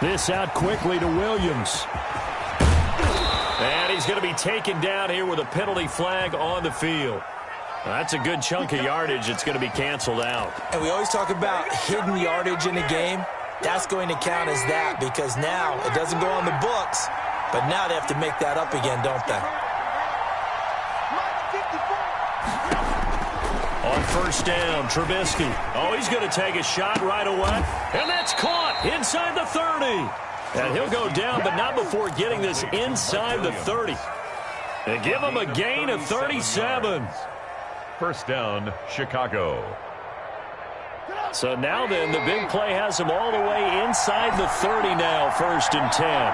This out quickly to Williams. And he's going to be taken down here with a penalty flag on the field. That's a good chunk of yardage. It's going to be canceled out. And we always talk about hidden yardage in a game. That's going to count as that because now it doesn't go on the books, but now they have to make that up again, don't they? On first down, Trubisky. Oh, he's going to take a shot right away. And that's caught inside the 30. And he'll go down, but not before getting this inside the 30. They give him a gain of 37. First down, Chicago. So now then, the big play has him all the way inside the 30 now, 1st and 10.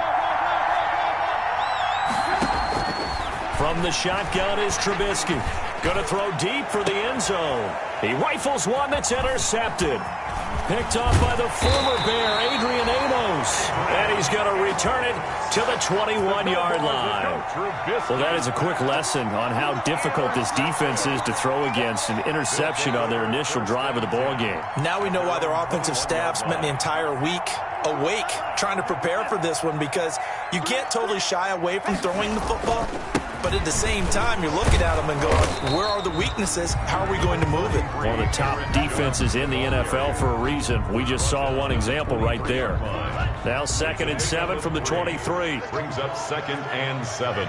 From the shotgun is Trubisky. Going to throw deep for the end zone. He rifles one that's intercepted. Picked off by the former Bear, Adrian Amos. And he's going to return it to the 21-yard line. Well, that is a quick lesson on how difficult this defense is to throw against an interception on their initial drive of the ball game. Now we know why their offensive staff spent the entire week awake trying to prepare for this one, because you can't totally shy away from throwing the football. But at the same time, you're looking at them and going, where are the weaknesses? How are we going to move it? One of the top defenses in the NFL for a reason. We just saw one example right there. Now 2nd and 7 from the 23. Brings up 2nd and 7.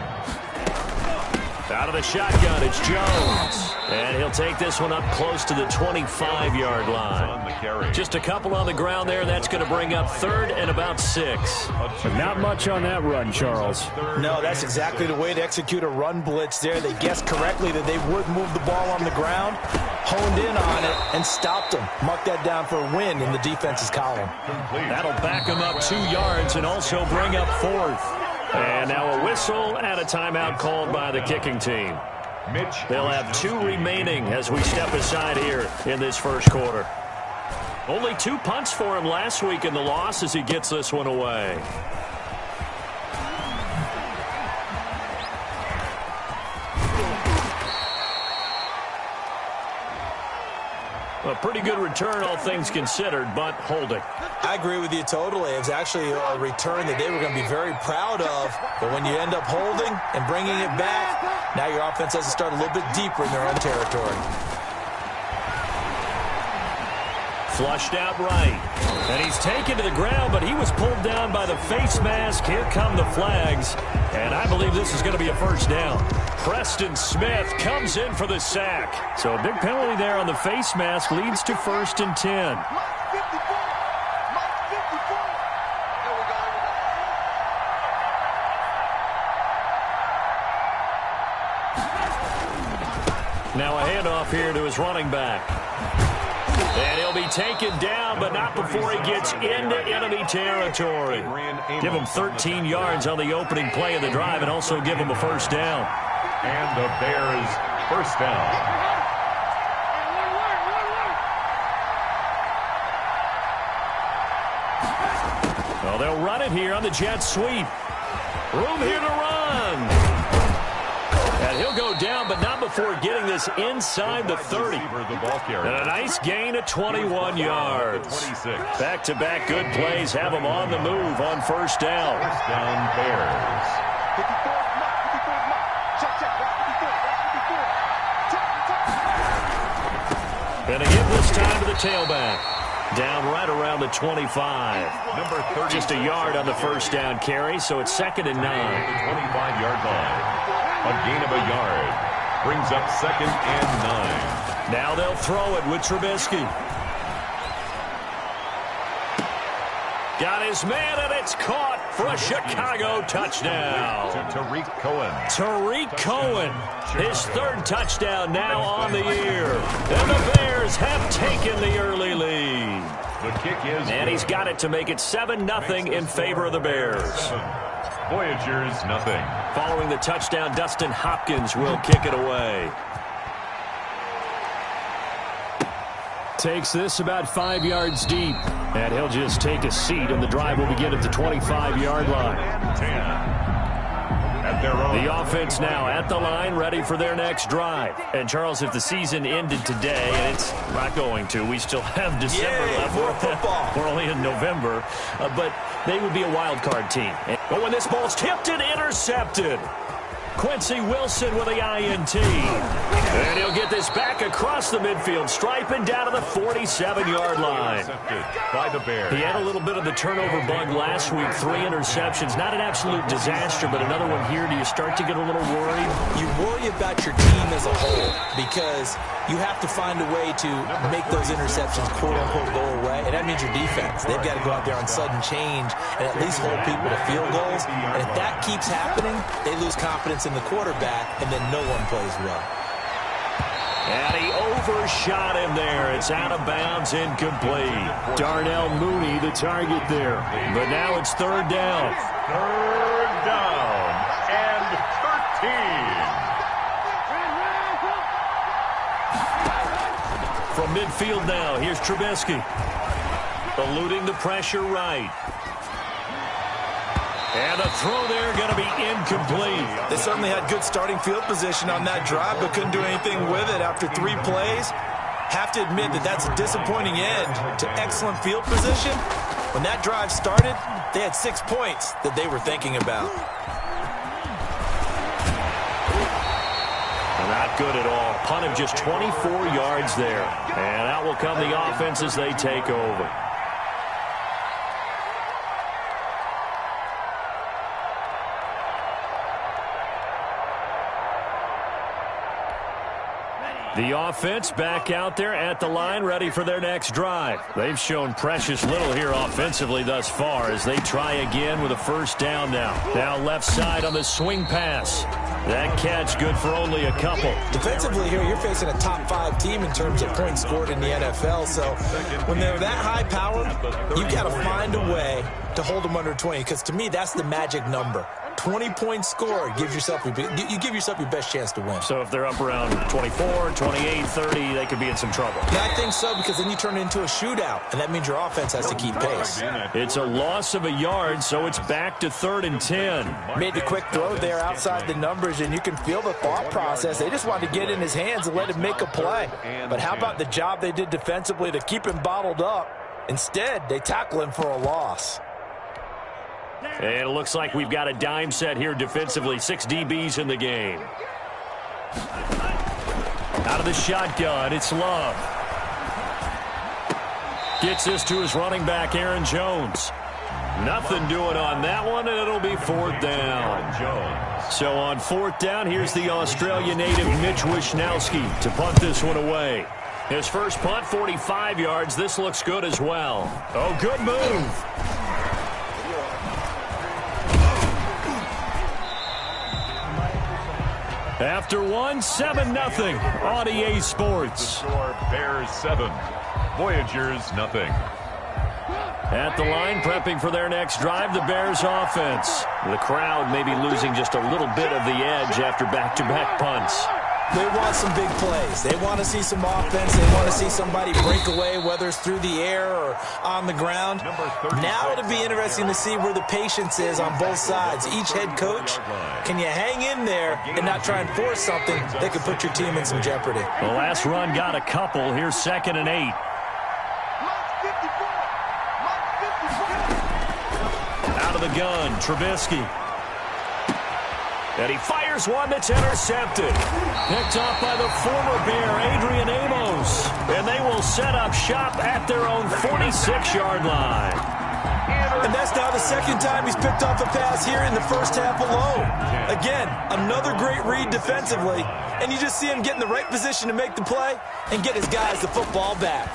Out of the shotgun, it's Jones. And he'll take this one up close to the 25-yard line. Just a couple on the ground there. That's going to bring up 3rd and about 6. Not much on that run, Charles. No, that's exactly the way to execute a run blitz there. They guessed correctly that they would move the ball on the ground, honed in on it, and stopped them. Mark that down for a win in the defense's column. That'll back them up 2 yards and also bring up 4th. And now a whistle and a timeout called by the kicking team. They'll have 2 remaining as we step aside here in this first quarter. Only 2 punts for him last week in the loss as he gets this one away. A pretty good return, all things considered, but holding. I agree with you totally. It was actually a return that they were going to be very proud of. But when you end up holding and bringing it back, now your offense has to start a little bit deeper in their own territory. Flushed out right. And he's taken to the ground, but he was pulled down by the face mask. Here come the flags. And I believe this is going to be a first down. Preston Smith comes in for the sack. So a big penalty there on the face mask leads to 1st and 10. Now a handoff here to his running back. And he'll be taken down, but not before he gets into enemy territory. Give him 13 yards on the opening play of the drive and also give him a first down. And the Bears first down. Well, they'll run it here on the jet sweep. Room here to run. And he'll go down, but not before getting this inside the 30. And a nice gain of 21 yards. Back-to-back good plays have him on the move on first down. First down, Bears. And a give this time to the tailback. Down right around the 25. Number 30. Just a yard on the first down carry, so it's 2nd and 9. The 25-yard line. A gain of a yard. Brings up 2nd and 9. Now they'll throw it with Trubisky. Got his man, and it's caught for a Chicago touchdown. To Tariq Cohen. Tariq Cohen, his 3rd touchdown now on the year. And the Bears have taken the early lead. The kick is... And he's got it to make it 7-0 in favor of the Bears. Voyagers, nothing. Following the touchdown, Dustin Hopkins will kick it away. Takes this about 5 yards deep. And he'll just take a seat, and the drive will begin at the 25-yard line. 10. at their own. The offense now at the line, ready for their next drive. And, Charles, if the season ended today, and it's not going to, we still have December left. More football. We're only in November, but they would be a wild card team. But when this ball's tipped and intercepted, Quincy Wilson with the INT. And he'll get this back across the midfield stripe and down to the 47-yard line. By the Bears. He had a little bit of the turnover bug last week, 3 interceptions. Not an absolute disaster, but another one here. Do you start to get a little worried? You worry about your team as a whole because you have to find a way to make those interceptions, quote-unquote, go away. And that means your defense. They've got to go out there on sudden change and at least hold people to field goals. And if that keeps happening, they lose confidence in the quarterback, and then no one plays well. And he overshot him there. It's out of bounds, incomplete. Darnell Mooney, the target there. But now it's 3rd down. 3rd down and 13. From midfield now, here's Trubisky. Eluding the pressure right. And the throw there going to be incomplete. They certainly had good starting field position on that drive, but couldn't do anything with it after 3 plays. Have to admit that that's a disappointing end to excellent field position. When that drive started, they had 6 points that they were thinking about. Not good at all. Punt of just 24 yards there. And out will come the offense as they take over. The offense back out there at the line, ready for their next drive. They've shown precious little here offensively thus far as they try again with a 1st down now. Now left side on the swing pass. That catch good for only a couple. Defensively here, you're facing a top 5 team in terms of points scored in the NFL. So when they're that high powered, you've got to find a way to hold them under 20, because to me, that's the magic number. 20 points scored, you give yourself your best chance to win. So if they're up around 24, 28, 30, they could be in some trouble. Yeah, I think so, because then you turn it into a shootout, and that means your offense has to keep pace. It's a loss of a yard, so it's back to 3rd and 10. Made the quick throw there outside the numbers, and you can feel the thought process. They just wanted to get in his hands and let him make a play. But how about the job they did defensively to keep him bottled up? Instead, they tackle him for a loss. And it looks like we've got a dime set here defensively. 6 DBs in the game. Out of the shotgun, it's Love. Gets this to his running back, Aaron Jones. Nothing doing on that one, and it'll be 4th down. So on 4th down, here's the Australia native Mitch Wishnowski to punt this one away. His first punt, 45 yards. This looks good as well. Oh, good move. After 7-0 on EA Sports. The score, Bears 7, Voyagers nothing. At the line, prepping for their next drive, the Bears offense. The crowd may be losing just a little bit of the edge after back-to-back punts. They want some big plays. They want to see some offense. They want to see somebody break away, whether it's through the air or on the ground. Now it'll be interesting to see where the patience is on both sides. Each head coach, can you hang in there and not try and force something that could put your team in some jeopardy? The last run got a couple. Here's 2nd and 8. Out of the gun, Trubisky. And he fires one that's intercepted. Picked off by the former Bear, Adrian Amos. And they will set up shop at their own 46-yard line. And that's now the 2nd time he's picked off a pass here in the first half alone. Again, another great read defensively. And you just see him get in the right position to make the play and get his guys the football back.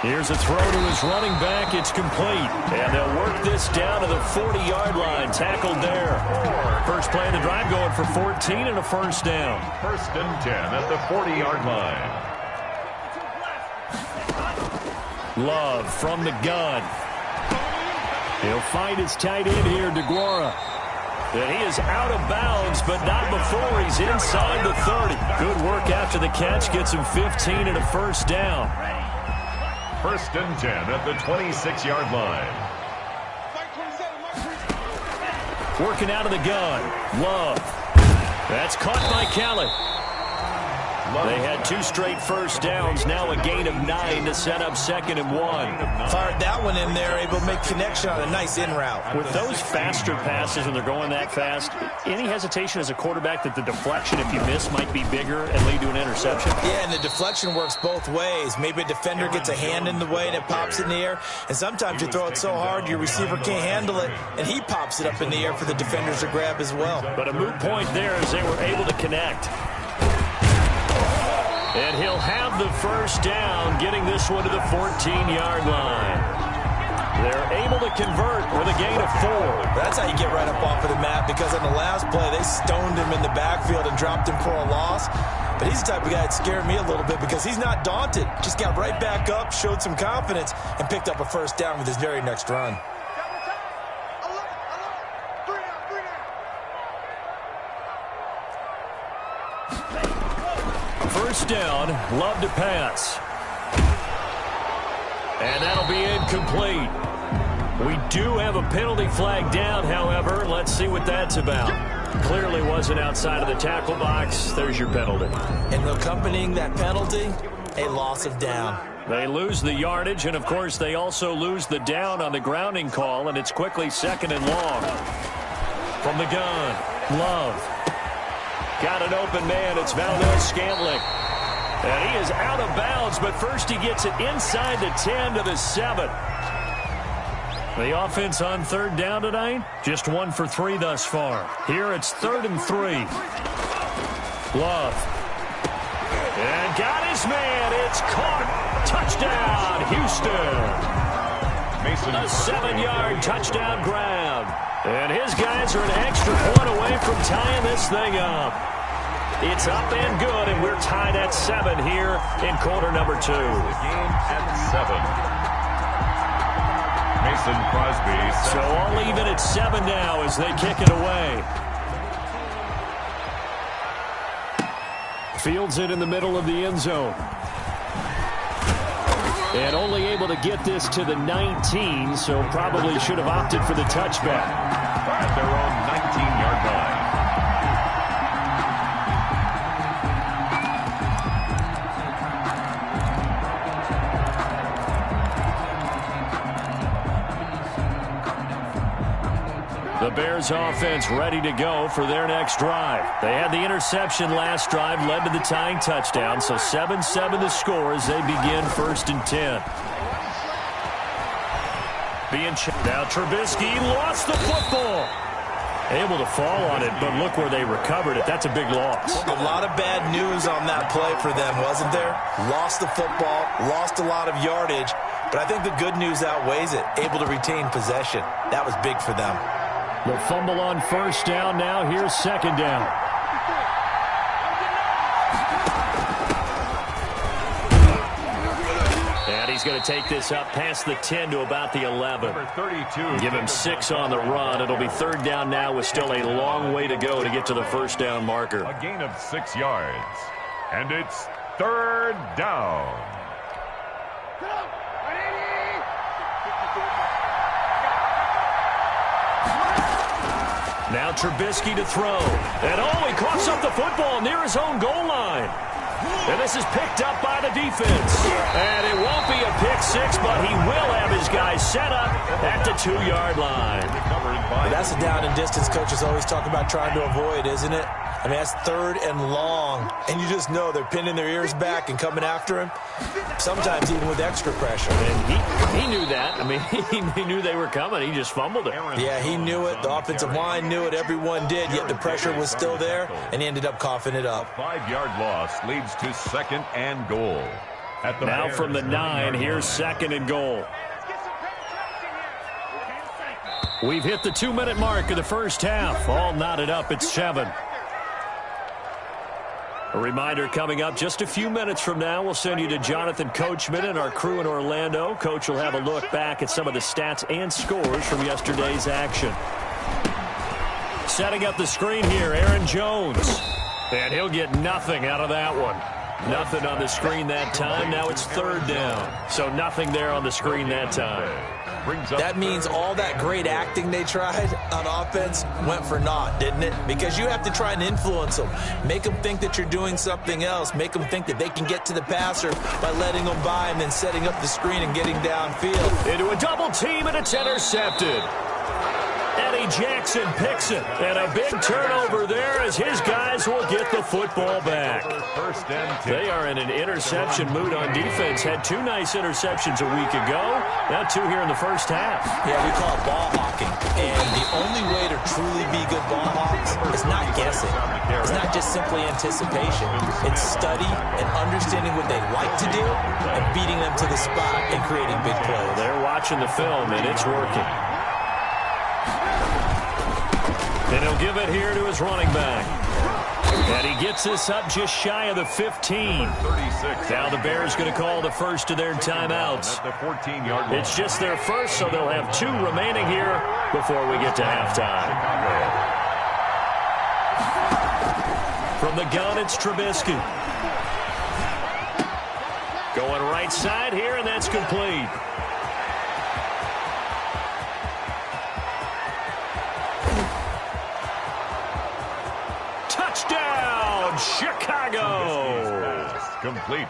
Here's a throw to his running back. It's complete. And they'll work this down to the 40-yard line. Tackled there. First play of the drive going for 14 and a 1st down. 1st and 10 at the 40-yard line. Love from the gun. He'll find his tight end here, DeGuara. And he is out of bounds, but not before he's inside the 30. Good work after the catch. Gets him 15 and a 1st down. 1st and 10 at the 26-yard line. Working out of the gun. Love. That's caught by Kelly. They had 2 straight first downs, now a gain of 9 to set up 2nd and 1. Fired that one in there, able to make connection on a nice in route. With those faster passes when they're going that fast, any hesitation as a quarterback that the deflection, if you miss, might be bigger and lead to an interception? Yeah, and the deflection works both ways. Maybe a defender gets a hand in the way and it pops in the air, and sometimes you throw it so hard your receiver can't handle it, and he pops it up in the air for the defenders to grab as well. But a moot point there as they were able to connect. And he'll have the first down, getting this one to the 14-yard line. They're able to convert with a gain of 4. That's how you get right up off of the mat, because on the last play, they stoned him in the backfield and dropped him for a loss. But he's the type of guy that scared me a little bit because he's not daunted. Just got right back up, showed some confidence, and picked up a first down with his very next run. First down, Love to pass. And that'll be incomplete. We do have a penalty flag down, however. Let's see what that's about. Clearly wasn't outside of the tackle box. There's your penalty. And accompanying that penalty, a loss of down. They lose the yardage, and, of course, they also lose the down on the grounding call, and it's quickly 2nd and long. From the gun, Love. Got an open man. It's Valdez-Scantling. And he is out of bounds, but first he gets it inside the 10 to the 7. The offense on 3rd down tonight, just 1 for 3 thus far. Here it's 3rd and 3. Love. And got his man. It's caught. Touchdown, Houston. A 7-yard touchdown grab. And his guys are an extra point away from tying this thing up. It's up and good, and we're tied at 7 here in quarter number 2. The game at 7. Mason Crosby. So all even at 7 now as they kick it away. Fields it in the middle of the end zone. And only able to get this to the 19, so probably should have opted for the touchback. At their own 19-yard line. The Bears offense ready to go for their next drive. They had the interception last drive, led to the tying touchdown, so 7-7 the score as they begin 1st and 10. Now Trubisky lost the football. Able to fall on it, but look where they recovered it. That's a big loss. A lot of bad news on that play for them, wasn't there? Lost the football, lost a lot of yardage, but I think the good news outweighs it. Able to retain possession. That was big for them. The fumble on 1st down. Now here's 2nd down. And he's going to take this up past the 10 to about the 11. Number 32. Give him 6 on the run. It'll be 3rd down now with still a long way to go to get to the 1st down marker. A gain of 6 yards. And it's 3rd down. Now Trubisky to throw. And he coughs up the football near his own goal line. And this is picked up by the defense. And it won't be a pick 6, but he will have his guys set up at the 2-yard line. But that's a down and distance coaches always talk about trying to avoid, isn't it? I mean, that's 3rd and long. And you just know they're pinning their ears back and coming after him, sometimes even with extra pressure. And he knew that. I mean, he knew they were coming. He just fumbled it. Yeah, he knew it. The offensive line knew it. Everyone did, yet the pressure was still there, and he ended up coughing it up. 5-yard loss leads to 2nd and goal. Now from the 9, here's 2nd and goal. We've hit the 2-minute mark of the first half. All knotted up at 7. A reminder coming up just a few minutes from now, we'll send you to Jonathan Coachman and our crew in Orlando. Coach will have a look back at some of the stats and scores from yesterday's action. Setting up the screen here, Aaron Jones. And he'll get nothing out of that one. Nothing on the screen that time. Now it's 3rd down. So nothing there on the screen that time. That means all that great acting they tried on offense went for naught, didn't it? Because you have to try and influence them. Make them think that you're doing something else. Make them think that they can get to the passer by letting them by and then setting up the screen and getting downfield. Into a double team, and it's intercepted. Eddie Jackson picks it, and a big turnover there as his guys will get the football back. They are in an interception mood on defense. Had 2 nice interceptions a week ago. Now 2 here in the first half. Yeah, we call it ball hawking. And the only way to truly be good ball hawks is not guessing. It's not just simply anticipation. It's study and understanding what they like to do and beating them to the spot and creating big plays. They're watching the film, and it's working. And he'll give it here to his running back. And he gets this up just shy of the 15. Now the Bears going to call the first of their timeouts. It's just their first, so they'll have 2 remaining here before we get to halftime. From the gun, it's Trubisky. Going right side here, and that's complete. Touchdown, Chicago!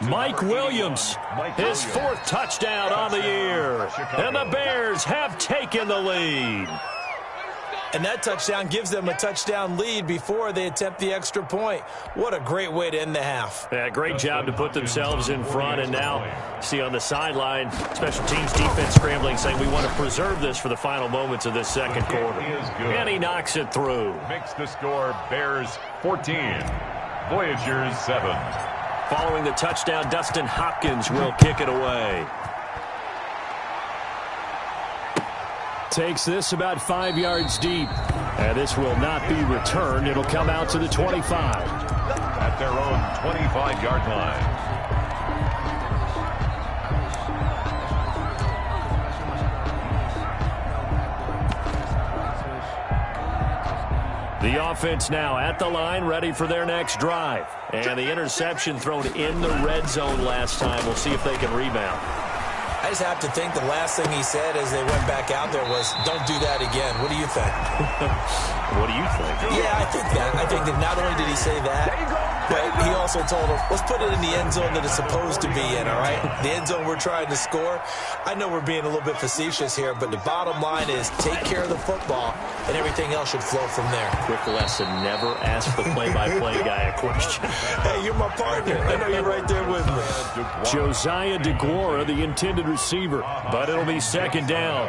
Mike Williams, his 4th touchdown on the year. And the Bears have taken the lead. And that touchdown gives them a touchdown lead before they attempt the extra point. What a great way to end the half. Yeah, great job to put themselves in front. And now, see on the sideline, special teams defense scrambling, saying we want to preserve this for the final moments of this second quarter. And he knocks it through. Makes the score Bears 14, Voyagers 7. Following the touchdown, Dustin Hopkins will kick it away. Takes this about 5 yards deep. And this will not be returned. It'll come out to the 25. At their own 25-yard line. The offense now at the line, ready for their next drive. And the interception thrown in the red zone last time. We'll see if they can rebound. I just have to think the last thing he said as they went back out there was, don't do that again. What do you think? What do you think? Yeah, I think that. I think that not only did he say that, but he also told him, let's put it in the end zone that it's supposed to be in, all right? The end zone we're trying to score. I know we're being a little bit facetious here, but the bottom line is take care of the football, and everything else should flow from there. Quick lesson, never ask the play-by-play guy a question. Hey, you're my partner. I know you're right there with me. Josiah DeGuara, the intended receiver, but it'll be second down.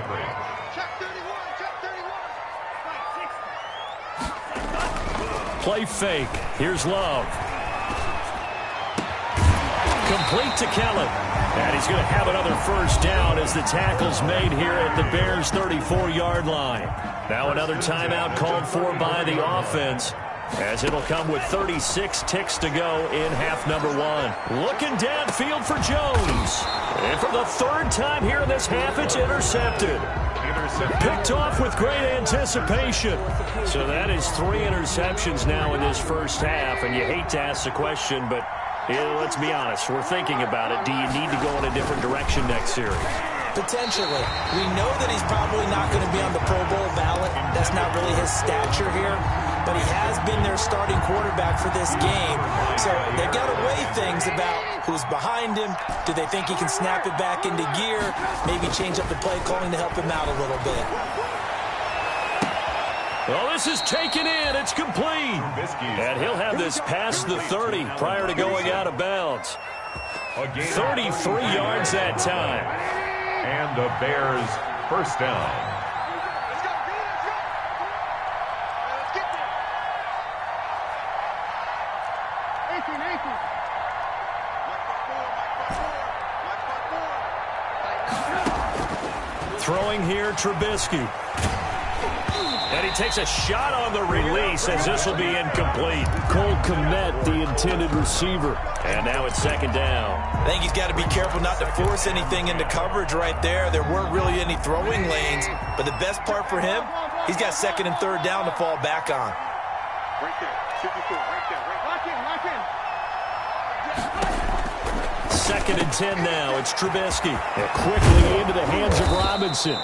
Play fake. Here's Love. Complete to Kelly. And he's going to have another first down as the tackle's made here at the Bears' 34-yard line. Now another timeout called for by the offense, as it'll come with 36 ticks to go in half number 1. Looking downfield for Jones. And for the 3rd time here in this half, it's intercepted. Picked off with great anticipation. So that is 3 interceptions now in this first half, and you hate to ask the question, but let's be honest, we're thinking about it. Do you need to go in a different direction next series? Potentially. We know that he's probably not going to be on the Pro Bowl ballot. That's not really his stature here. But he has been their starting quarterback for this game. So they've got to weigh things about who's behind him. Do they think he can snap it back into gear? Maybe change up the play calling to help him out a little bit. Well, this is taken in. It's complete. And he'll have this past the 30 prior to going out of bounds. 33 yards that time. And the Bears first down. Throwing here, Trubisky. And he takes a shot on the release as this will be incomplete. Cole Kmet, the intended receiver. And now it's second down. I think he's got to be careful not to force anything into coverage right there. There weren't really any throwing lanes. But the best part for him, he's got 2nd and 3rd down to fall back on. Right there. Should be cool. Right there. Lock in. 2nd and 10 now. It's Trubisky. And quickly into the hands of Robinson.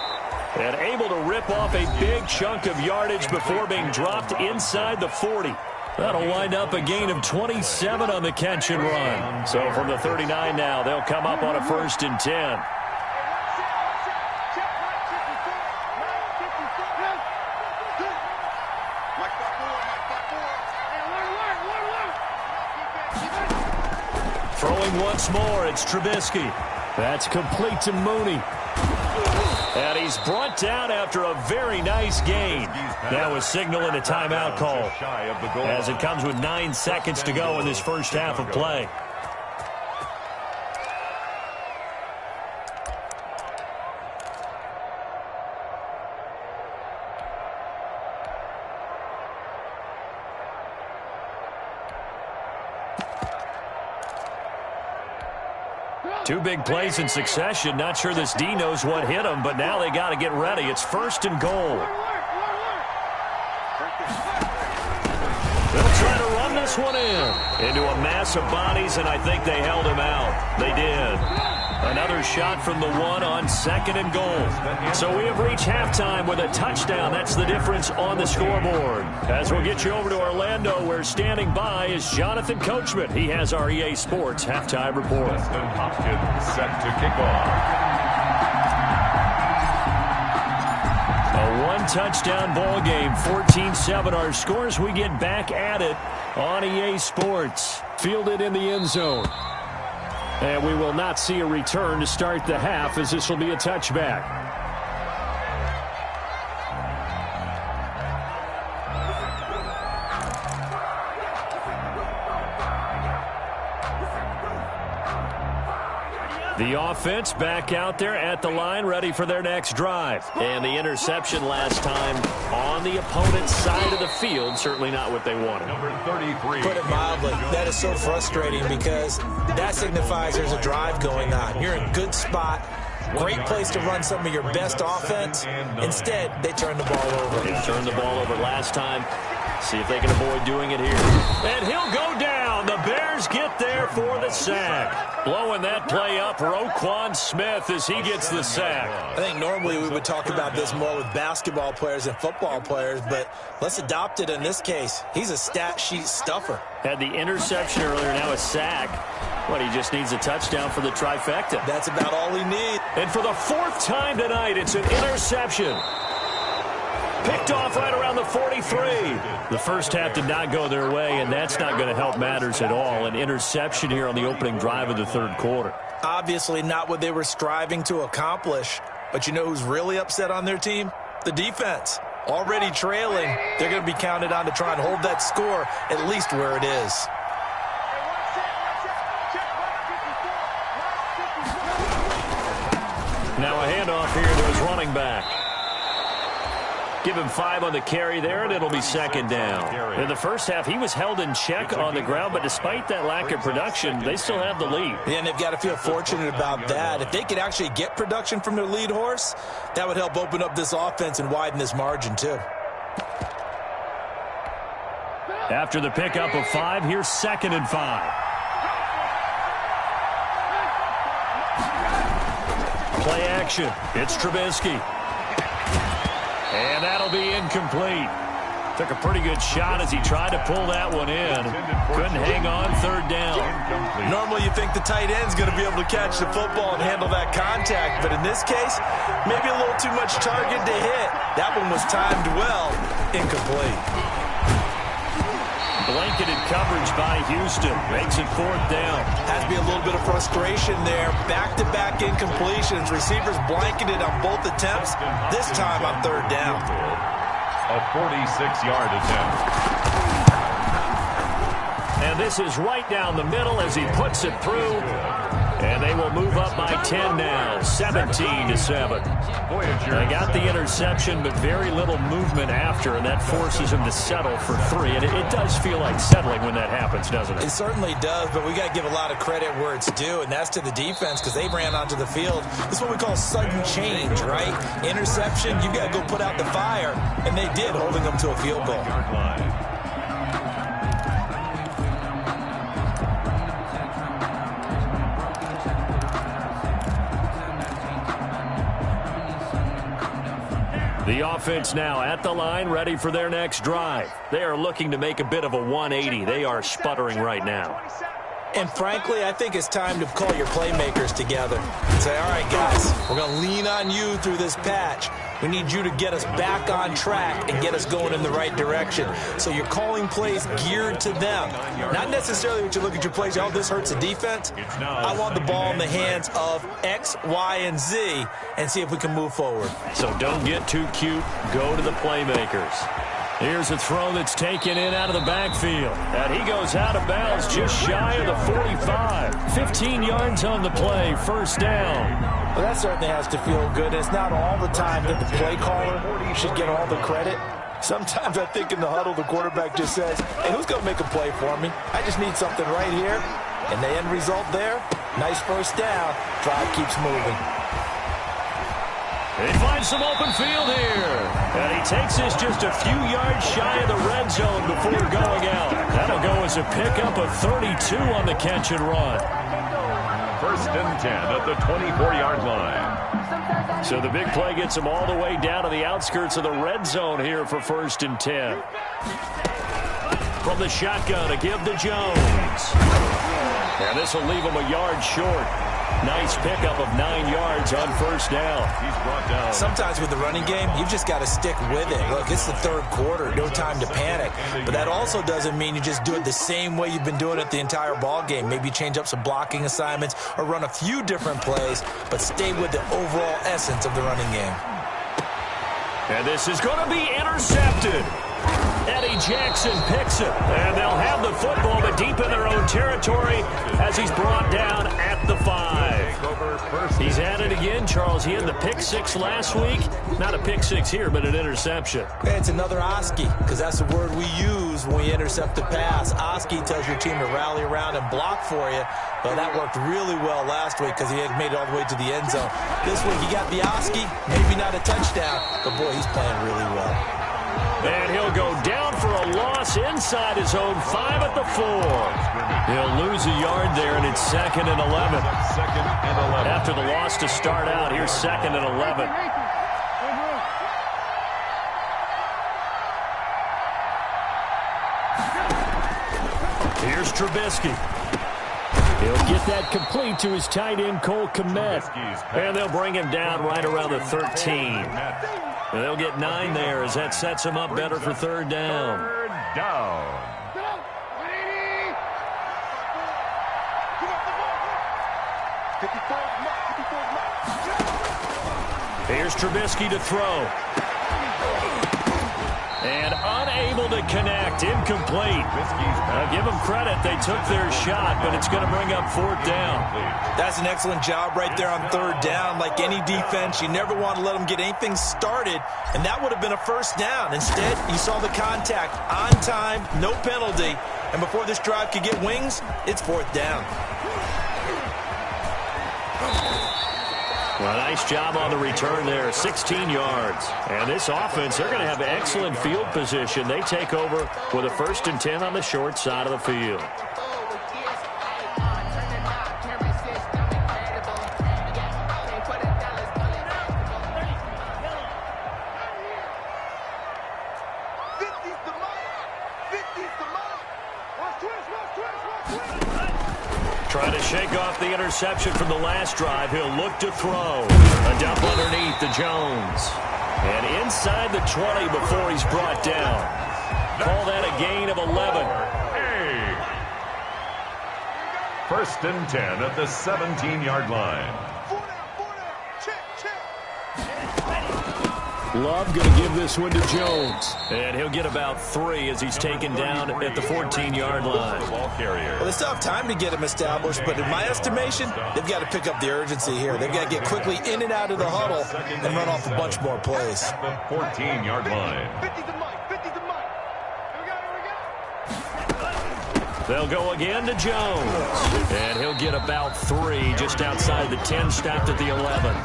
And able to rip off a big chunk of yardage before being dropped inside the 40. That'll wind up a gain of 27 on the catch and run. So from the 39 now, they'll come up on a 1st and 10. Throwing once more, it's Trubisky. That's complete to Mooney. And he's brought down after a very nice gain. Now a signal and a timeout call as it comes with 9 seconds to go in this first half of play. Two big plays in succession. Not sure this D knows what hit him, but now they got to get ready. It's 1st and goal. They'll try to run this one into a mass of bodies, and I think they held him out. They did. Another shot from the 1 on 2nd and goal. So we have reached halftime with a touchdown. That's the difference on the scoreboard. As we'll get you over to Orlando, where standing by is Jonathan Coachman. He has our EA Sports halftime report. Justin Hopkins set to kick off. A one-touchdown ball game, 14-7 our scores. We get back at it on EA Sports. Fielded in the end zone. And we will not see a return to start the half, as this will be a touchback. The offense back out there at the line, ready for their next drive. And the interception last time on the opponent's side of the field, certainly not what they wanted. Number 33. Put it mildly, that is so frustrating because that signifies there's a drive going on. You're in a good spot. Great place to run some of your best offense. Instead, they turn the ball over. They turned the ball over last time. See if they can avoid doing it here. And he'll go down. The Bears get there for the sack. Blowing that play up, Roquan Smith, as he gets the sack. I think normally we would talk about this more with basketball players and football players, but let's adopt it in this case. He's a stat sheet stuffer. Had the interception earlier, now a sack. But he just needs a touchdown for the trifecta. That's about all he needs. And for the 4th time tonight, it's an interception. Picked off right around the 43. The first half did not go their way, and that's not going to help matters at all. An interception here on the opening drive of the 3rd quarter. Obviously not what they were striving to accomplish. But you know who's really upset on their team? The defense. Already trailing. They're going to be counted on to try and hold that score at least where it is. Now a handoff here to his running back. Give him 5 on the carry there, and it'll be 2nd down. In the first half, he was held in check on the ground, but despite that lack of production, they still have the lead. Yeah, and they've got to feel fortunate about that. If they could actually get production from their lead horse, that would help open up this offense and widen this margin, too. After the pickup of 5, here's 2nd and 5. Play action. It's Trubisky. And that'll be incomplete. Took a pretty good shot as he tried to pull that one in. Couldn't hang on, 3rd down. Normally you think the tight end's going to be able to catch the football and handle that contact, but in this case, maybe a little too much target to hit. That one was timed well. Incomplete. Blanketed coverage by Houston. Makes it 4th down. Has to be a little bit of frustration there. Back-to-back incompletions. Receivers blanketed on both attempts. This time on 3rd down. A 46-yard attempt. And this is right down the middle as he puts it through. And they will move up by 10 now, 17-7. They got the interception, but very little movement after, and that forces him to settle for 3. And it does feel like settling when that happens, doesn't it? It certainly does, but we got to give a lot of credit where it's due, and that's to the defense because they ran onto the field. This is what we call sudden change, right? Interception, you got to go put out the fire, and they did, holding them to a field goal. The offense now at the line, ready for their next drive. They are looking to make a bit of a 180. They are sputtering right now. And frankly, I think it's time to call your playmakers together and say, all right, guys, we're going to lean on you through this patch. We need you to get us back on track and get us going in the right direction. So you're calling plays geared to them. Not necessarily when you look at your plays, oh, this hurts the defense. I want the ball in the hands of X, Y, and Z and see if we can move forward. So don't get too cute. Go to the playmakers. Here's a throw that's taken in out of the backfield. And he goes out of bounds just shy of the 45. 15 yards on the play, first down. Well, that certainly has to feel good. It's not all the time that the play caller should get all the credit. Sometimes I think in the huddle, the quarterback just says, hey, who's going to make a play for me? I just need something right here. And the end result there, nice first down. Drive keeps moving. He finds some open field here. And he takes this just a few yards shy of the red zone before going out. That'll go as a pickup of 32 on the catch and run. First and 10 at the 24-yard line. So the big play gets him all the way down to the outskirts of the red zone here for first and 10. From the shotgun, a give to Jones. And this will leave him a yard short. Nice pickup of 9 yards on first down. He's brought down. Sometimes with the running game, you've just got to stick with it. Look, it's the third quarter, no time to panic. But that also doesn't mean you just do it the same way you've been doing it the entire ball game. Maybe change up some blocking assignments or run a few different plays, but stay with the overall essence of the running game. And this is going to be intercepted. Eddie Jackson picks it, and they'll have the football, but deep in their own territory as he's brought down at the 5. He's at it again, Charles. He had the pick 6 last week. Not a pick 6 here, but an interception. Hey, it's another Oski, because that's the word we use when we intercept a pass. Oski tells your team to rally around and block for you. Well, that worked really well last week because he had made it all the way to the end zone. This week he got the Oski, maybe not a touchdown, but boy, he's playing really well. And he'll go down for a loss inside his own 5 at the 4. He'll lose a yard there, and it's 2nd and 11. Second and 11. After the loss to start out, here's 2nd and 11. Here's Trubisky. He'll get that complete to his tight end, Cole Kmet. And they'll bring him down right around the 13. And they'll get 9 there as that sets him up better for third down. Third down. Here's Trubisky to throw. And unable to connect, incomplete. I'll give them credit, they took their shot, but it's going to bring up 4th down. That's an excellent job right there on third down. Like any defense, you never want to let them get anything started, and that would have been a first down. Instead, you saw the contact on time, no penalty, and before this drive could get wings, it's 4th down. Well, nice job on the return there, 16 yards. And this offense, they're going to have excellent field position. They take over with a 1st and 10 on the short side of the field. Trying to shake off the interception from the last drive. He'll look to throw. A dump underneath to Jones. And inside the 20 before he's brought down. Call that a gain of 11. Hey. First and 10 at the 17-yard line. Love going to give this one to Jones. And he'll get about 3 as he's taken down at the 14-yard line. Ball carrier. Well, they still have time to get him established, but in my estimation, they've got to pick up the urgency here. They've got to get quickly in and out of the huddle and run off a bunch more plays. At the 14-yard line. They'll go again to Jones. And he'll get about 3 just outside the 10, stopped at the 11.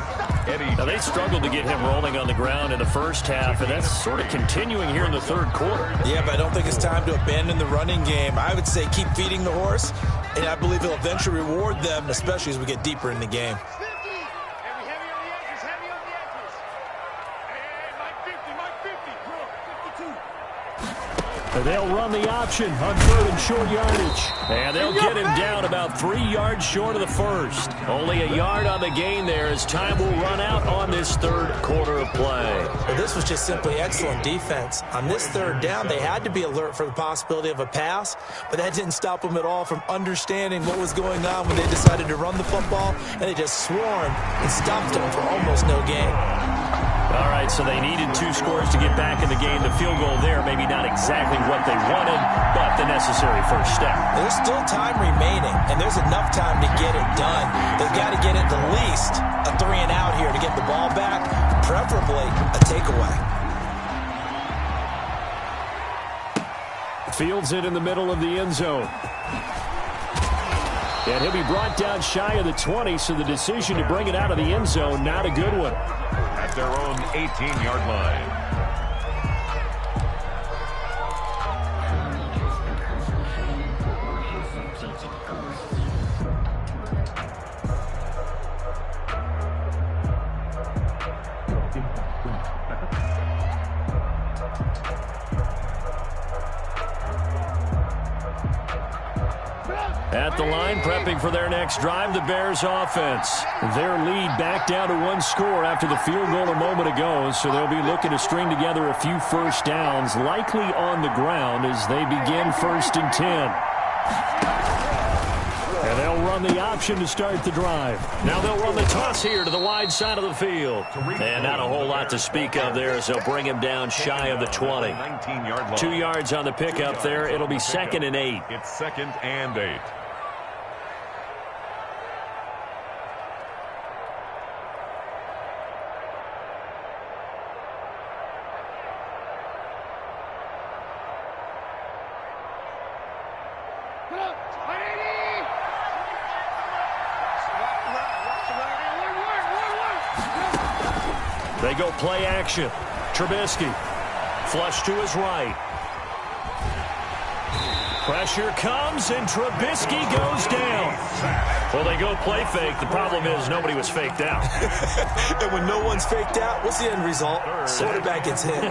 Now, they struggled to get him rolling on the ground in the first half, and that's sort of continuing here in the third quarter. Yeah, but I don't think it's time to abandon the running game. I would say keep feeding the horse, and I believe he'll eventually reward them, especially as we get deeper in the game. Heavy on the edges, heavy on the edges. Hey, Mike, big And they'll run the option on 3rd and short yardage. And they'll get him down about 3 yards short of the first. Only a yard on the gain there as time will run out on this 3rd quarter of play. Well, this was just simply excellent defense. On this 3rd down, they had to be alert for the possibility of a pass, but that didn't stop them at all from understanding what was going on when they decided to run the football, and they just swarmed and stopped them for almost no gain. All right, so they needed 2 scores to get back in the game. The field goal there, maybe not exactly what they wanted, but the necessary first step. There's still time remaining, and there's enough time to get it done. They've got to get at the least a 3-and-out here to get the ball back, preferably a takeaway. Fields it in the middle of the end zone. And he'll be brought down shy of the 20, so the decision to bring it out of the end zone, not a good one. At their own 18-yard line. At the line, prepping for their next drive, the Bears offense. Their lead back down to 1 score after the field goal a moment ago, so they'll be looking to string together a few first downs, likely on the ground as they begin 1st and 10. And they'll run the option to start the drive. Now they'll run the toss here to the wide side of the field. And not a whole lot to speak of there as they'll bring him down shy of the 20. 2 yards on the pickup there. It'll be 2nd and 8. It's 2nd and 8. They go play action. Trubisky. Flush to his right. Pressure comes, and Trubisky goes down. Well, they go play fake. The problem is nobody was faked out. And when no one's faked out, what's the end result? Quarterback gets hit.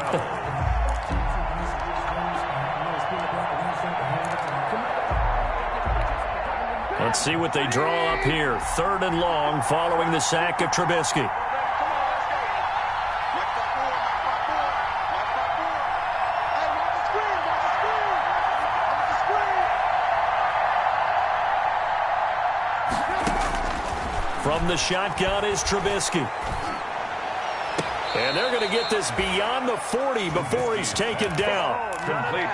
Let's see what they draw up here. 3rd and long following the sack of Trubisky. From the shotgun is Trubisky. And they're going to get this beyond the 40 before he's taken down.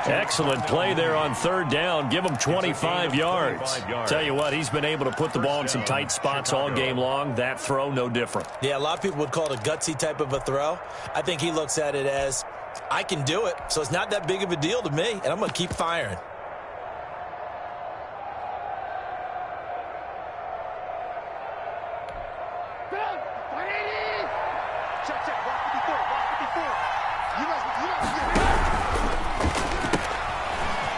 Excellent play there on 3rd down. Give him 25 yards. Tell you what, he's been able to put the ball in some tight spots all game long. That throw, no different. Yeah, a lot of people would call it a gutsy type of a throw. I think he looks at it as, I can do it, so it's not that big of a deal to me, and I'm going to keep firing.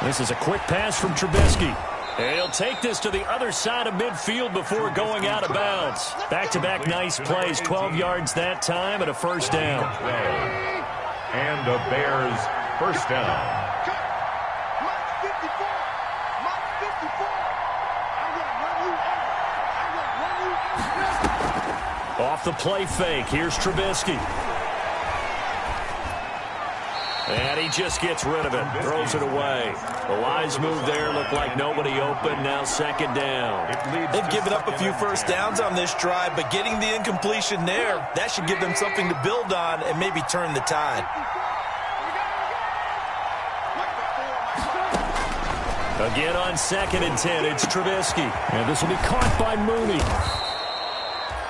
This is a quick pass from Trubisky. And he'll take this to the other side of midfield before going out of bounds. Back-to-back nice plays, 12 yards that time and a 1st down. And the Bears first down. Off the play fake, here's Trubisky. And he just gets rid of it, throws it away. A wise move there, looked like nobody open, now 2nd down. They've given up a few first downs on this drive, but getting the incompletion there, that should give them something to build on and maybe turn the tide. Again on 2nd and 10, it's Trubisky. And this will be caught by Mooney.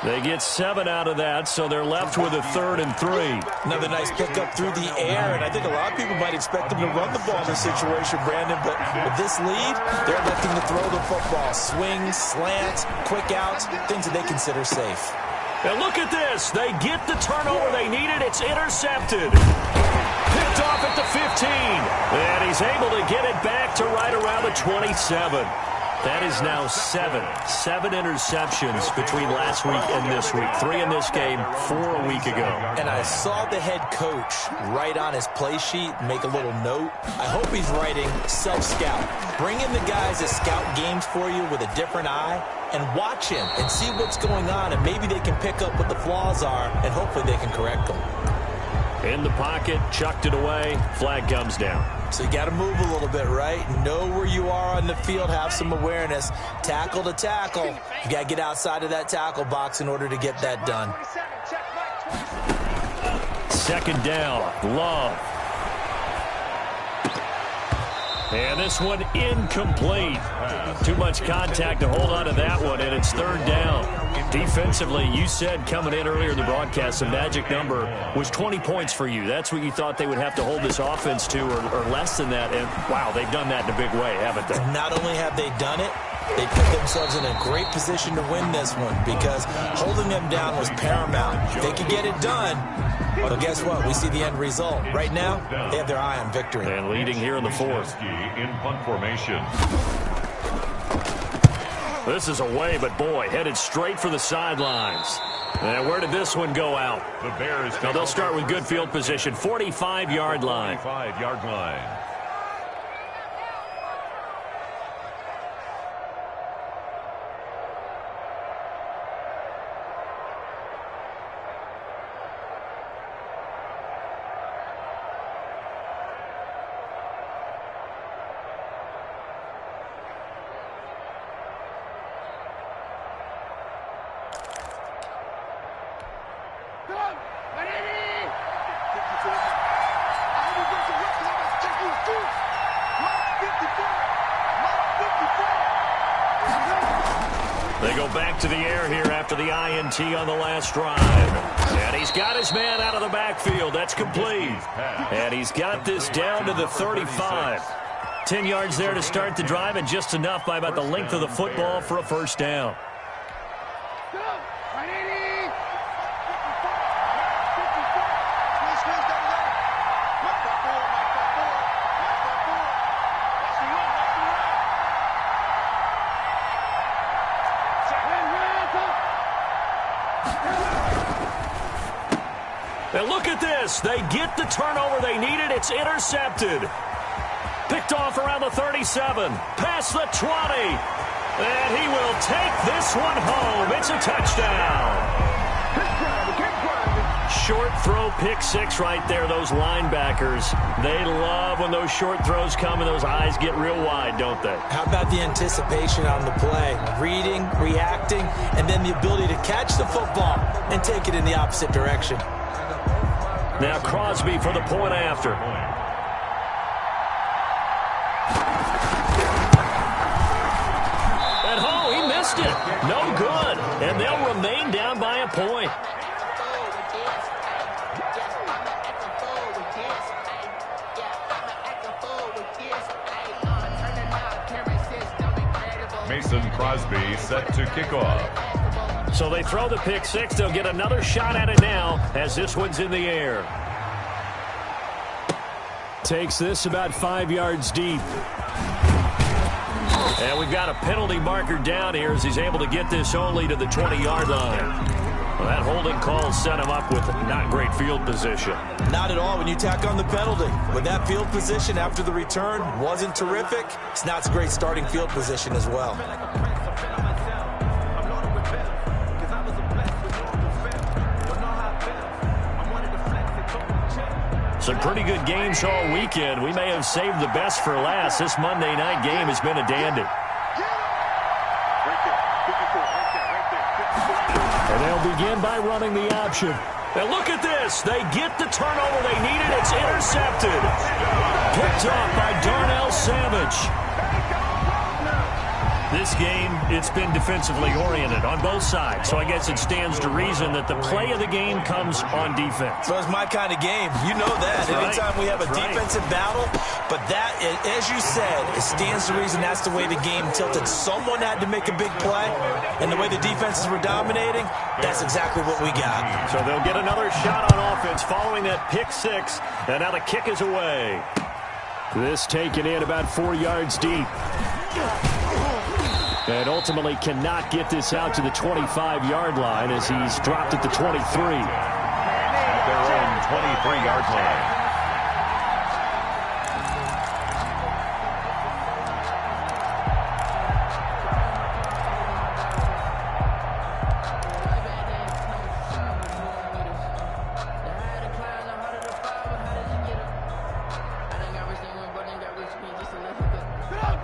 They get 7 out of that, so they're left with a 3rd and 3. Another nice pickup through the air, and I think a lot of people might expect them to run the ball in this situation, Brandon, but with this lead, they're electing to throw the football. Swings, slants, quick outs, things that they consider safe. And look at this. They get the turnover they needed. It's intercepted. Picked off at the 15. And he's able to get it back to right around the 27. That is now seven interceptions between last week and this week. 3 in this game, 4 a week ago. And I saw the head coach write on his play sheet, make a little note. I hope he's writing self-scout. Bring in the guys that scout games for you with a different eye and watch him and see what's going on, and maybe they can pick up what the flaws are, and hopefully they can correct them. In the pocket, chucked it away, flag comes down. So you got to move a little bit, right? Know where you are on the field, have some awareness. Tackle to tackle. You got to get outside of that tackle box in order to get that done. Second down, Love. And this one incomplete. Too much contact to hold on to that one, and it's third down. Defensively, you said coming in earlier in the broadcast, the magic number was 20 points for you. That's what you thought they would have to hold this offense to, or less than that. And, wow, they've done that in a big way, haven't they? Not only have they done it, they put themselves in a great position to win this one because holding them down was paramount. If they could get it done, but guess what? We see the end result. Right now, they have their eye on victory. And leading here in the fourth. In punt formation. This is away, but boy, headed straight for the sidelines. And where did this one go out? The Bears. Now they'll start with good field position, 45-yard line. 45-yard line. They go back to the air here after the INT on the last drive. And he's got his man out of the backfield. That's complete. And he's got this down to the 35. 10 yards there to start the drive, and just enough by about the length of the football for a first down. And look at this. They get the turnover they needed. It's intercepted. Picked off around the 37. Past the 20. And he will take this one home. It's a touchdown. Short throw, pick six right there. Those linebackers, they love when those short throws come and those eyes get real wide, don't they? How about the anticipation on the play? Reading, reacting, and then the ability to catch the football and take it in the opposite direction. Now Crosby for the point after. And oh, he missed it. No good. And they'll remain down by a point. Mason Crosby set to kick off. So they throw the pick six. They'll get another shot at it now as this one's in the air. Takes this about 5 yards deep. And we've got a penalty marker down here as he's able to get this only to the 20-yard line. Well, that holding call set him up with not great field position. Not at all when you tack on the penalty. When that field position after the return wasn't terrific, it's not a great starting field position as well. Some pretty good games all weekend. We may have saved the best for last. This Monday night game has been a dandy. And they'll begin by running the option. And look at this. They get the turnover they needed. It's intercepted. Picked off by Darnell Savage. This game, it's been defensively oriented on both sides. So I guess it stands to reason that the play of the game comes on defense. So it's my kind of game. You know that. Anytime we have a defensive battle, but that, as you said, it stands to reason that's the way the game tilted. Someone had to make a big play, and the way the defenses were dominating, that's exactly what we got. So they'll get another shot on offense following that pick six, and now the kick is away. This taken in about 4 yards deep. And ultimately cannot get this out to the 25-yard line as he's dropped at the 23. At their own 23-yard line.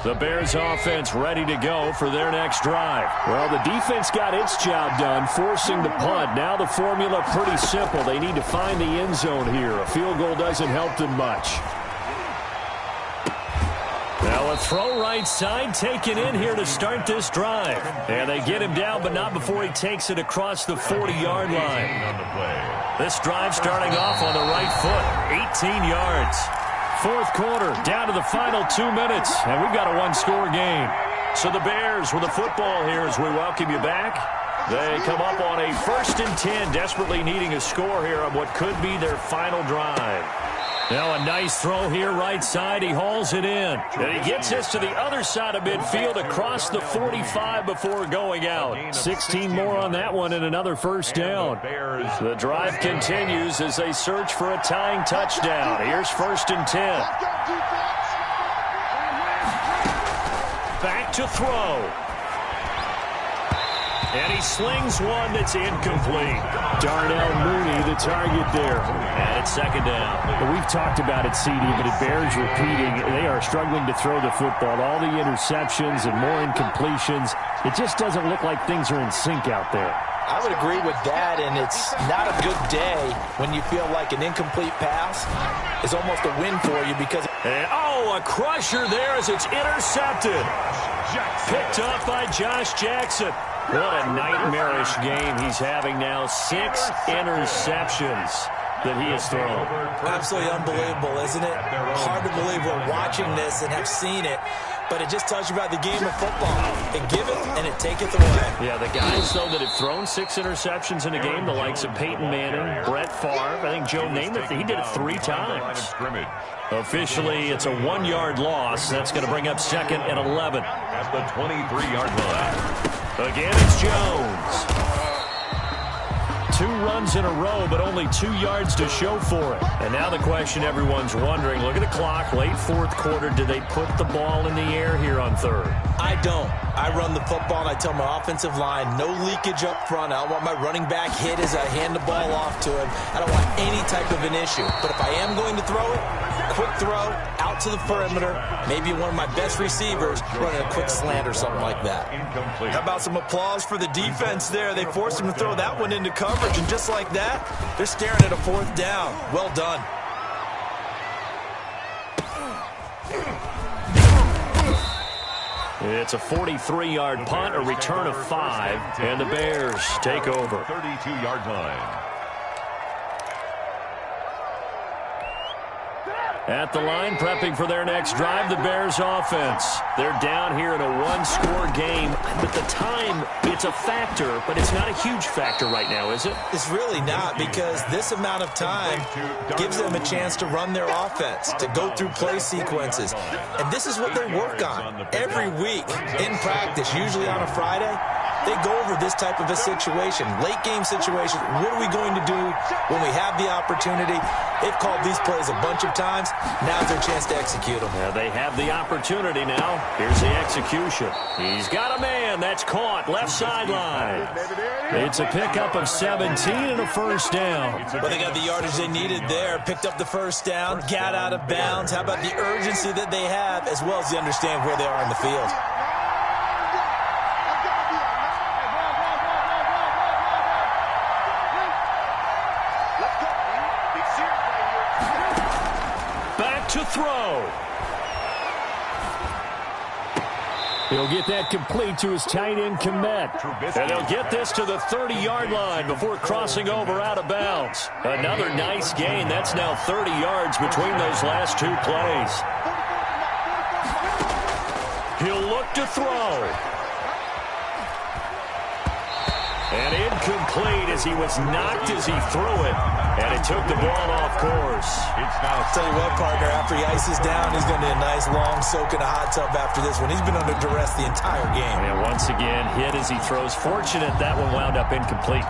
The Bears offense ready to go for their next drive. Well, the defense got its job done, forcing the punt. Now the formula pretty simple. They need to find the end zone here. A field goal doesn't help them much. Now a throw right side taken in here to start this drive. And they get him down, but not before he takes it across the 40-yard line. This drive starting off on the right foot, 18 yards. Fourth quarter, down to the final 2 minutes, and we've got a one-score game. So the Bears with the football here as we welcome you back. They come up on a 1st and 10, desperately needing a score here on what could be their final drive. Now a nice throw here right side. He hauls it in. And he gets this to the other side of midfield across the 45 before going out. 16 more on that one and another first down. The drive continues as they search for a tying touchdown. Here's 1st and 10. Back to throw. And he slings one that's incomplete. Darnell Mooney, the target there. And it's 2nd down. Well, we've talked about it, CD, but it bears repeating. They are struggling to throw the football. All the interceptions and more incompletions. It just doesn't look like things are in sync out there. I would agree with that, and it's not a good day when you feel like an incomplete pass is almost a win for you because... And, oh, a crusher there as it's intercepted. Picked up by Josh Jackson. What a nightmarish game he's having now. 6 interceptions that he has thrown. Absolutely unbelievable, isn't it? Hard to believe we're watching this and have seen it, but it just tells you about the game of football. It giveth and it taketh away. Yeah, the guys, though, that have thrown 6 interceptions in a game, the likes of Peyton Manning, Brett Favre, I think Joe Namath, he did it 3 times. Officially, it's a 1-yard loss. That's going to bring up 2nd and 11. At the 23-yard line. Again, it's Jones. 2 runs in a row, but only 2 yards to show for it. And now the question everyone's wondering, look at the clock, late 4th quarter, do they put the ball in the air here on 3rd? I don't. I run the football, and I tell my offensive line, no leakage up front. I don't want my running back hit as I hand the ball off to him. I don't want any type of an issue. But if I am going to throw it, quick throw, out to the perimeter, maybe one of my best receivers running a quick slant or something like that. Incomplete. How about some applause for the defense there? They forced him to throw that one into coverage, and just like that, they're staring at a 4th down. Well done. It's a 43-yard punt, a return of 5, and the Bears take over. 32-yard line. At the line, prepping for their next drive, the Bears offense. They're down here in a 1-score game. But the time, it's a factor, but it's not a huge factor right now, is it? It's really not, because this amount of time gives them a chance to run their offense, to go through play sequences. And this is what they work on every week in practice, usually on a Friday. They go over this type of a situation, late game situation. What are we going to do when we have the opportunity? They've called these plays a bunch of times. Now's their chance to execute them. Yeah, they have the opportunity now. Here's the execution. He's got a man. That's caught. Left sideline. It's a pickup of 17 and a first down. Well, they got the yardage they needed there. Picked up the first down. Got out of bounds. How about the urgency that they have, as well as they understand where they are in the field? To throw. He'll get that complete to his tight end, Komet. And they'll get this to the 30-yard line before crossing over out of bounds. Another nice gain. That's now 30 yards between those last 2 plays. He'll look to throw. And incomplete as he was knocked as he threw it. And it took the ball off course. It's now. Tell you what, partner, after he ices down, he's going to need a nice long soak in a hot tub after this one. He's been under duress the entire game. And once again, hit as he throws. Fortunate that one wound up incomplete.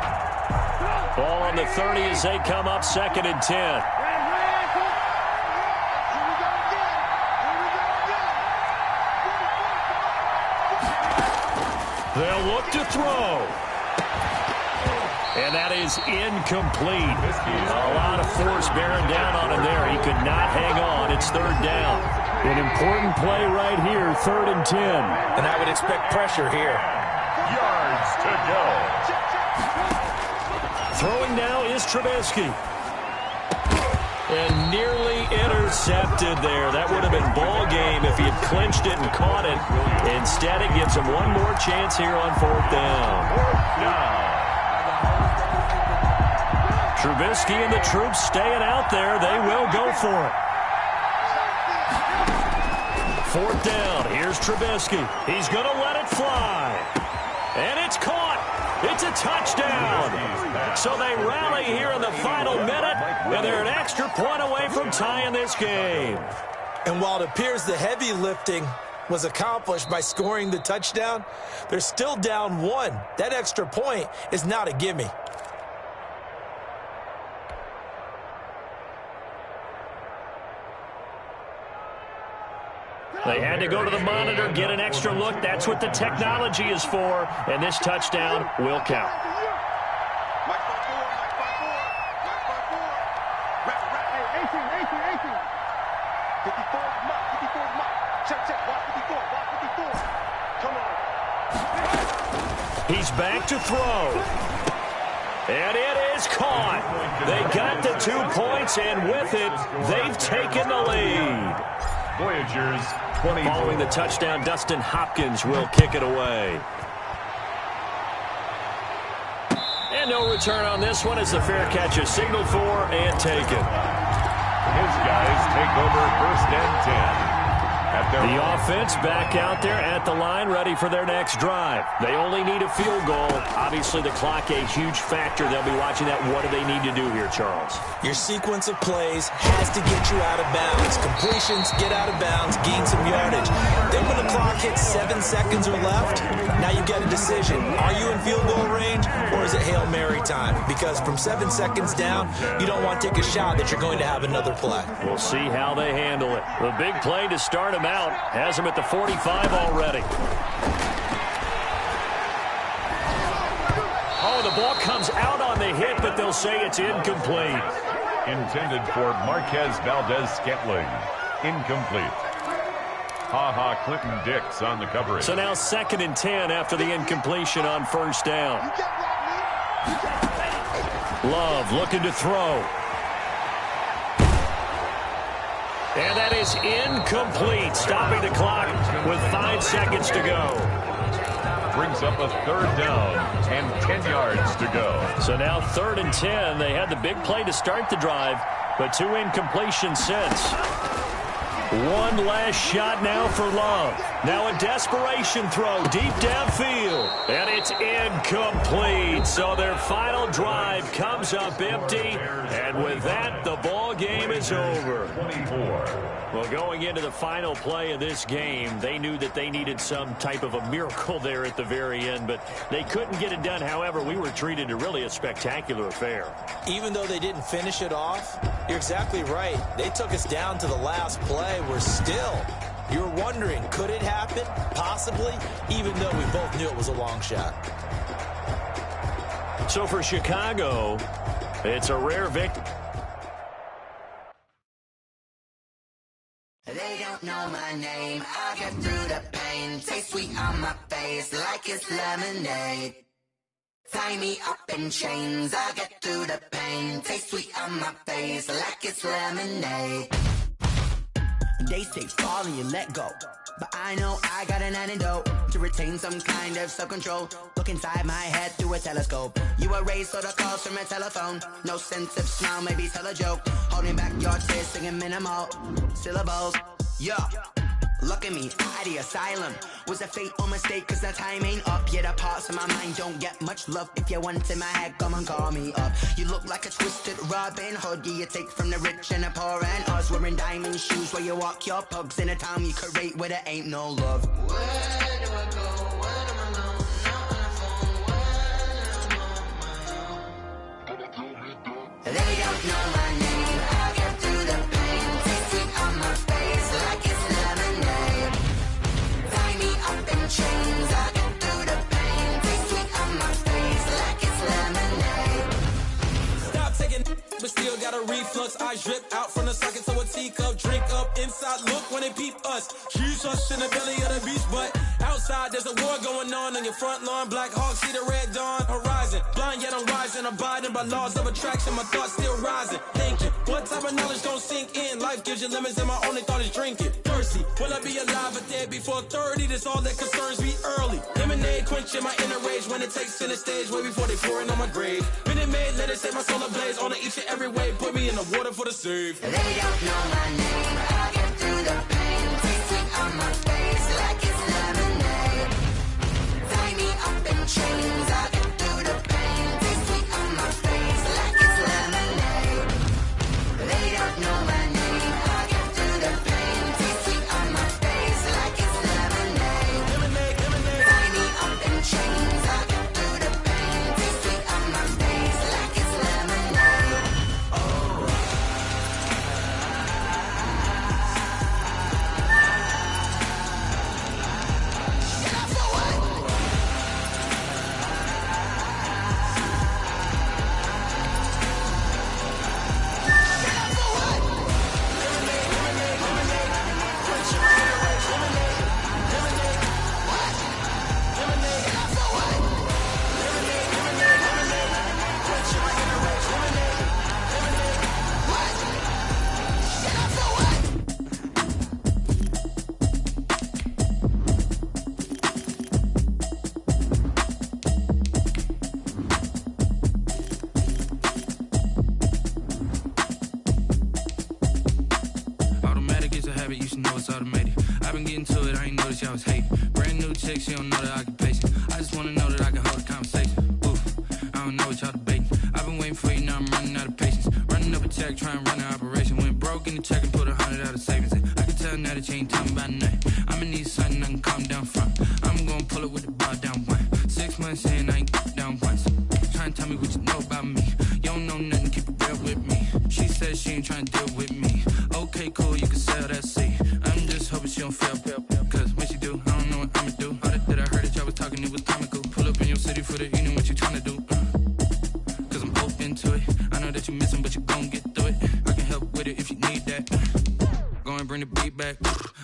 Ball on the 30 as they come up 2nd and 10. They'll look to throw. And that is incomplete. A lot of force bearing down on him there. He could not hang on. It's 3rd down. An important play right here, 3rd and 10. And I would expect pressure here. Yards to go. Throwing now is Trubisky. And nearly intercepted there. That would have been ball game if he had clinched it and caught it. Instead, it gives him one more chance here on 4th down. 4th down. Trubisky and the troops staying out there. They will go for it. 4th down. Here's Trubisky. He's going to let it fly. And it's caught. It's a touchdown. So they rally here in the final minute, and they're an extra point away from tying this game. And while it appears the heavy lifting was accomplished by scoring the touchdown, they're still down 1. That extra point is not a gimme. They had to go to the monitor, get an extra look. That's what the technology is for, and this touchdown will count. He's back to throw. And it is caught. They got the 2 points, and with it, they've taken the lead. Voyagers 20. Following the touchdown, Dustin Hopkins will kick it away. And no return on this one as the fair catch is signaled for and taken. His guys take over 1st and 10. The offense back out there at the line, ready for their next drive. They only need a field goal. Obviously, the clock a huge factor. They'll be watching that. What do they need to do here, Charles? Your sequence of plays has to get you out of bounds. Completions, get out of bounds, gain some yardage. Then when the clock hits 7 seconds or left, now you've got a decision. Are you in field goal range, or is it Hail Mary time? Because from 7 seconds down, you don't want to take a shot that you're going to have another play. We'll see how they handle it. The big play to start him out has him at the 45 already. Oh, the ball comes out on the hit, but they'll say it's incomplete. Intended for Marquez Valdez-Scantling. Incomplete. Ha-ha Clinton Dix on the coverage. So now 2nd and 10 after the incompletion on 1st down. Love looking to throw. And that is incomplete, stopping the clock with 5 seconds to go. Brings up a 3rd down and 10 yards to go. So now 3rd and 10. They had the big play to start the drive, but 2 incompletions since. One last shot now for Love. Now a desperation throw deep downfield. And it's incomplete. So their final drive comes up empty. And with that, the ball game is over. 24. Well, going into the final play of this game, they knew that they needed some type of a miracle there at the very end, but they couldn't get it done. However, we were treated to really a spectacular affair. Even though they didn't finish it off, you're exactly right. They took us down to the last play. We're still, you're wondering, could it happen? Possibly, even though we both knew it was a long shot. So for Chicago, it's a rare victory. They don't know my name, I get through the pain. Taste sweet on my face like it's lemonade. Tie me up in chains, I get through the pain. Taste sweet on my face like it's lemonade. They say fall and you let go, but I know I got an antidote to retain some kind of self-control. Look inside my head through a telescope. You erase all the calls from a telephone. No sense of smile, maybe tell a joke. Holding back your tears, singing minimal syllables. Yeah, Look at me, out of the asylum. Was a fate or mistake, cause the time ain't up. Yeah, the parts of my mind don't get much love. If you want in my head, come and call me up. You look like a twisted Robin Hood. Yeah, you take from the rich and the poor and us. Wearing diamond shoes where you walk your pugs. In a town you could rate where there ain't no love. Where do I go? When am I alone? Not on the phone. When I'm on my own. They don't know my name. I'll get through the pain. Taste sweet on my face like it's lemonade. Tie me up in chains. I'll get through the pain. Taste sweet on my face like it's lemonade. Stop taking, but still got a reflux. I drip out from the socket to a teacup. Drink up inside, look when they peep us. Choose us in the belly of the beach, but outside there's a war going on your front lawn. Black Hawk, see the red dawn horizon. Blind yet I'm rising, abiding by laws of attraction. My thoughts still rising, thinking what type of knowledge don't sink in? Life gives you lemons and my only thought is drinking. Thirsty, will I be alive or dead before 30? That's all that concerns me early. Lemonade quenching my inner rage when it takes center stage way before they pouring on my grave. Minute Maid, let it set my soul ablaze on each and every way. Put me in the water for the save. They don't know my name. I'll get through the pain. Taste sweet on my face like it's lemonade. Tie me up in chains. I'll get through the pain. Taste sweet on my face like it's lemonade. They don't know my name. I'll get through the pain. Taste sweet on my face like it's lemonade. Tie me up in chains. I'll get through the pain. Taste sweet on my face like it's lemonade. Automatic is a habit, you should know it's automated. I've been getting to it, I ain't noticed y'all was hating. Brand new chick, she don't know the occupation. I just wanna know that I can hold a conversation. Oof, I don't know what y'all debating. I've been waiting for you, now I'm running out of patience. Running up a check, trying to run an operation. Went broke in the check and put 100 out of savings in. I can tell now that you ain't talking about nothing. I'ma need something I can calm down from. I'm gonna pull it with the bar down one. 6 months in, I ain't down once. Trying to tell me what you know about me. You don't know nothing, keep it real with me. She says she ain't trying to deal with me. Okay, cool, you can sell that seat. I'm just hoping she don't fail. Cause when she do, I don't know what I'ma do. All that I heard that y'all was talking, it was comical. Pull up in your city for the evening, what you trying to do? Cause I'm open to it. I know that you missing, but you gon' get through it. I can help with it if you need that. Go and bring the beat back.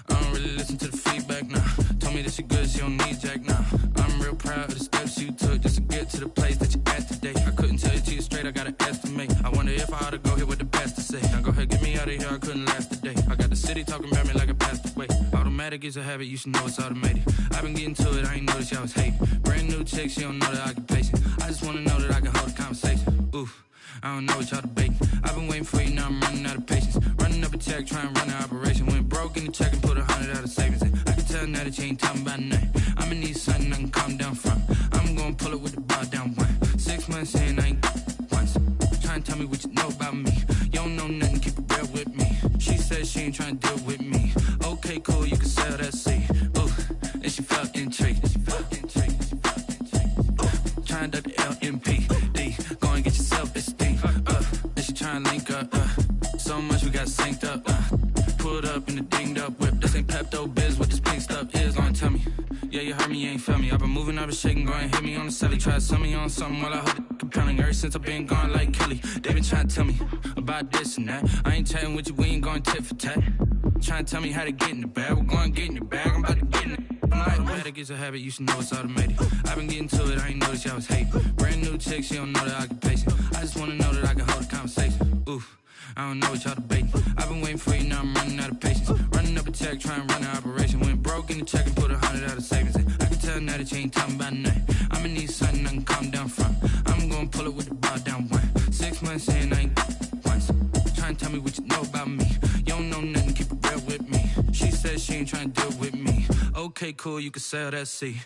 I don't really listen to the feedback, nah. Told me that she good, she don't need jack, nah. I'm real proud of the steps you took just to get to the place that you at today. I couldn't tell you to you straight, I gotta estimate. I wonder if I ought to go here with the best to say. Now go ahead, get me out of here, I couldn't last a day. I got the city talking about me like I passed away. Automatic is a habit, you should know it's automated. I've been getting to it, I ain't noticed y'all was hating. Brand new chick, she don't know the occupation. I just wanna know that I can hold a conversation. Oof, I don't know what y'all debating. I've been waiting for you, now I'm running out of patience. Running up a check, trying to run an operation. Went broke in the check and put 100 out of savings in. I can tell now that you ain't talking about nothing. I'ma need something I can calm down from. I'm gonna pull it with the bar down one. 6 months in, I ain't once. Trying to tell me what you know about me. You don't know nothing, keep it real with me. She says she ain't trying to deal with me. Okay, cool, you can sell that seat. Ooh, and she felt intrigued. Trying to duck the LMP. Go and get your self-esteem. Then she trying to link up. So much we got synced up. Pulled up in the dinged up whip. This ain't Pepto-Biz, what this pink stuff is. Gonna tell me. Yeah, you heard me, you ain't felt me. I've been moving, I've been shaking, go and hit me on the celly. Try to sell me on something while I hold it compelling. Ever since I've been gone like Kelly, they been trying to tell me about this and that. I ain't chatting with you, we ain't going tit for tat. Trying to tell me how to get in the bag, we're going to get in the bag, I'm about to get in it. Automatic is a habit, you should know it's automated. I've been getting to it, I ain't noticed y'all was hating. Brand new chick, she don't know the occupation. I just wanna know that I can hold a conversation. Oof, I don't know what y'all debating. I've been waiting for you, now I'm running out of patience. Running up a check, trying to run an operation. Went broke in the check and put 100 out of savings in. I can tell now that you ain't talking about nothing. I'ma need something I can calm down from. I'm gonna pull it with the bar down one. 6 months in, I ain't once. Trying to tell me what you know about me. You don't know nothing, keep it real with me. She says she ain't trying to deal with me. Okay, cool, you can sell that C.